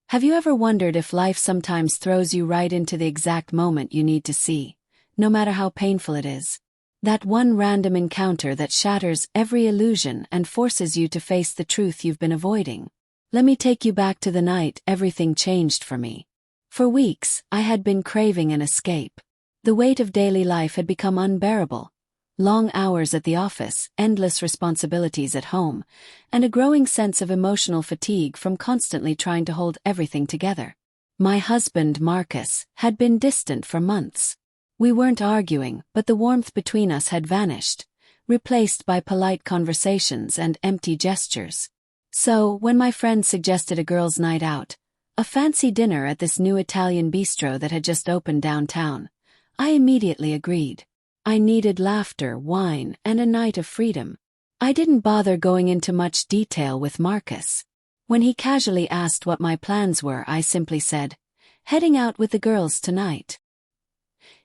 Have you ever wondered if life sometimes throws you right into the exact moment you need to see, no matter how painful it is? That one random encounter that shatters every illusion and forces you to face the truth you've been avoiding. Let me take you back to the night everything changed for me. For weeks, I had been craving an escape. The weight of daily life had become unbearable. Long hours at the office, endless responsibilities at home, and a growing sense of emotional fatigue from constantly trying to hold everything together. My husband, Marcus, had been distant for months. We weren't arguing, but the warmth between us had vanished, replaced by polite conversations and empty gestures. So, when my friend suggested a girls' night out, a fancy dinner at this new Italian bistro that had just opened downtown, I immediately agreed. I needed laughter, wine, and a night of freedom. I didn't bother going into much detail with Marcus. When he casually asked what my plans were, I simply said, "Heading out with the girls tonight."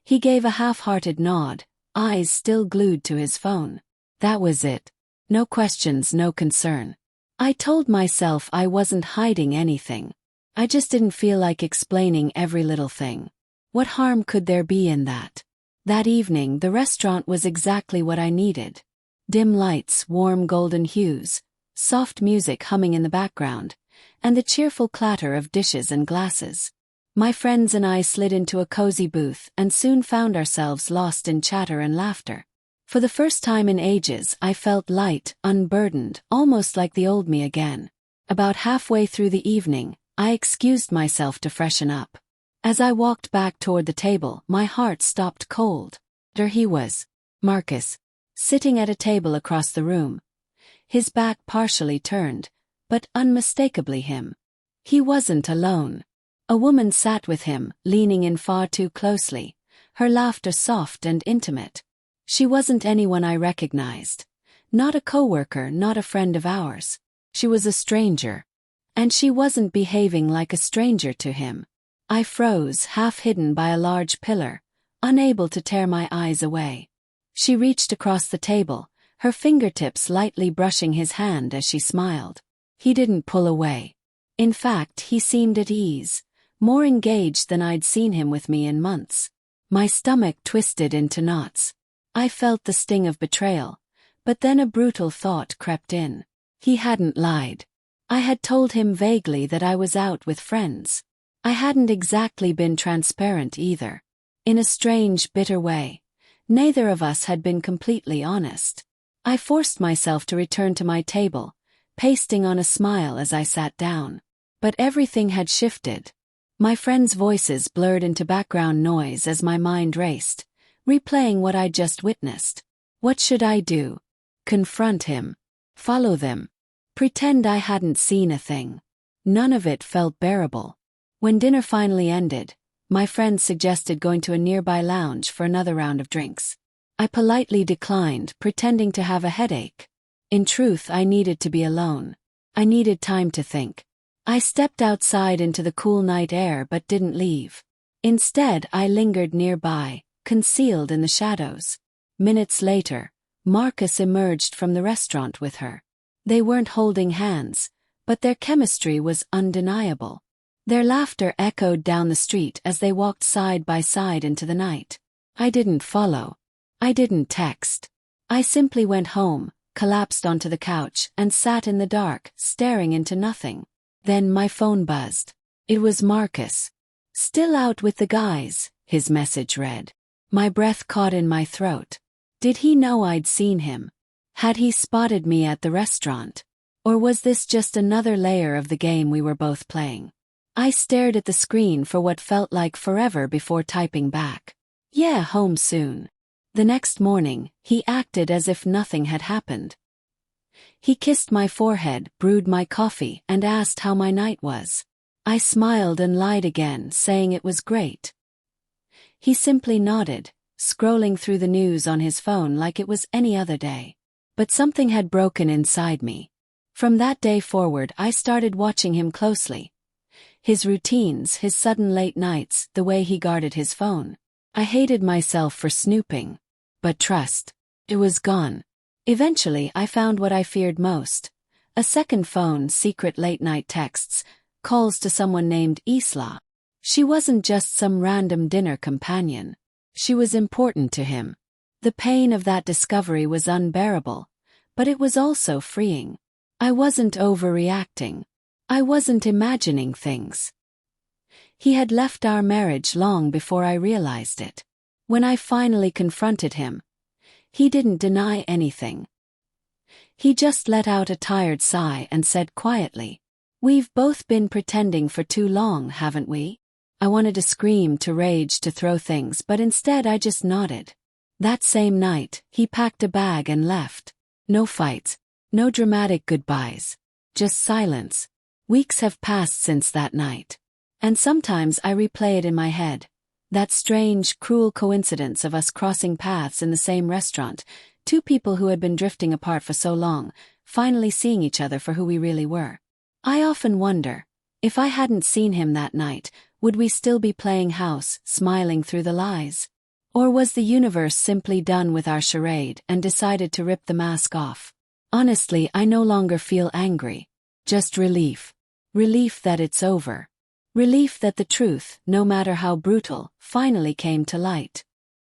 He gave a half-hearted nod, eyes still glued to his phone. That was it. No questions, no concern. I told myself I wasn't hiding anything. I just didn't feel like explaining every little thing. What harm could there be in that? That evening, the restaurant was exactly what I needed. Dim lights, warm golden hues, soft music humming in the background, and the cheerful clatter of dishes and glasses. My friends and I slid into a cozy booth and soon found ourselves lost in chatter and laughter. For the first time in ages, I felt light, unburdened, almost like the old me again. About halfway through the evening, I excused myself to freshen up. As I walked back toward the table, my heart stopped cold. There he was, Marcus, sitting at a table across the room. His back partially turned, but unmistakably him. He wasn't alone. A woman sat with him, leaning in far too closely, her laughter soft and intimate. She wasn't anyone I recognized. Not a coworker, not a friend of ours. She was a stranger. And she wasn't behaving like a stranger to him. I froze, half hidden by a large pillar, unable to tear my eyes away. She reached across the table, her fingertips lightly brushing his hand as she smiled. He didn't pull away. In fact, he seemed at ease, more engaged than I'd seen him with me in months. My stomach twisted into knots. I felt the sting of betrayal, but then a brutal thought crept in. He hadn't lied. I had told him vaguely that I was out with friends. I hadn't exactly been transparent either. In a strange, bitter way, neither of us had been completely honest. I forced myself to return to my table, pasting on a smile as I sat down. But everything had shifted. My friends' voices blurred into background noise as my mind raced, replaying what I'd just witnessed. What should I do? Confront him? Follow them? Pretend I hadn't seen a thing? None of it felt bearable. When dinner finally ended, my friend suggested going to a nearby lounge for another round of drinks. I politely declined, pretending to have a headache. In truth, I needed to be alone. I needed time to think. I stepped outside into the cool night air but didn't leave. Instead, I lingered nearby, concealed in the shadows. Minutes later, Marcus emerged from the restaurant with her. They weren't holding hands, but their chemistry was undeniable. Their laughter echoed down the street as they walked side by side into the night. I didn't follow. I didn't text. I simply went home, collapsed onto the couch, and sat in the dark, staring into nothing. Then my phone buzzed. It was Marcus. "Still out with the guys," his message read. My breath caught in my throat. Did he know I'd seen him? Had he spotted me at the restaurant? Or was this just another layer of the game we were both playing? I stared at the screen for what felt like forever before typing back. "Yeah, home soon." The next morning, he acted as if nothing had happened. He kissed my forehead, brewed my coffee, and asked how my night was. I smiled and lied again, saying it was great. He simply nodded, scrolling through the news on his phone like it was any other day. But something had broken inside me. From that day forward, I started watching him closely. His routines, his sudden late nights, the way he guarded his phone. I hated myself for snooping. But trust, it was gone. Eventually, I found what I feared most. A second phone, secret late-night texts, calls to someone named Isla. She wasn't just some random dinner companion. She was important to him. The pain of that discovery was unbearable, but it was also freeing. I wasn't overreacting. I wasn't imagining things. He had left our marriage long before I realized it. When I finally confronted him, he didn't deny anything. He just let out a tired sigh and said quietly, "We've both been pretending for too long, haven't we?" I wanted to scream, to rage, to throw things, but instead I just nodded. That same night, he packed a bag and left. No fights, no dramatic goodbyes, just silence. Weeks have passed since that night. And sometimes I replay it in my head. That strange, cruel coincidence of us crossing paths in the same restaurant, two people who had been drifting apart for so long, finally seeing each other for who we really were. I often wonder, if I hadn't seen him that night, would we still be playing house, smiling through the lies? Or was the universe simply done with our charade and decided to rip the mask off? Honestly, I no longer feel angry. Just relief. Relief that it's over. Relief that the truth, no matter how brutal, finally came to light.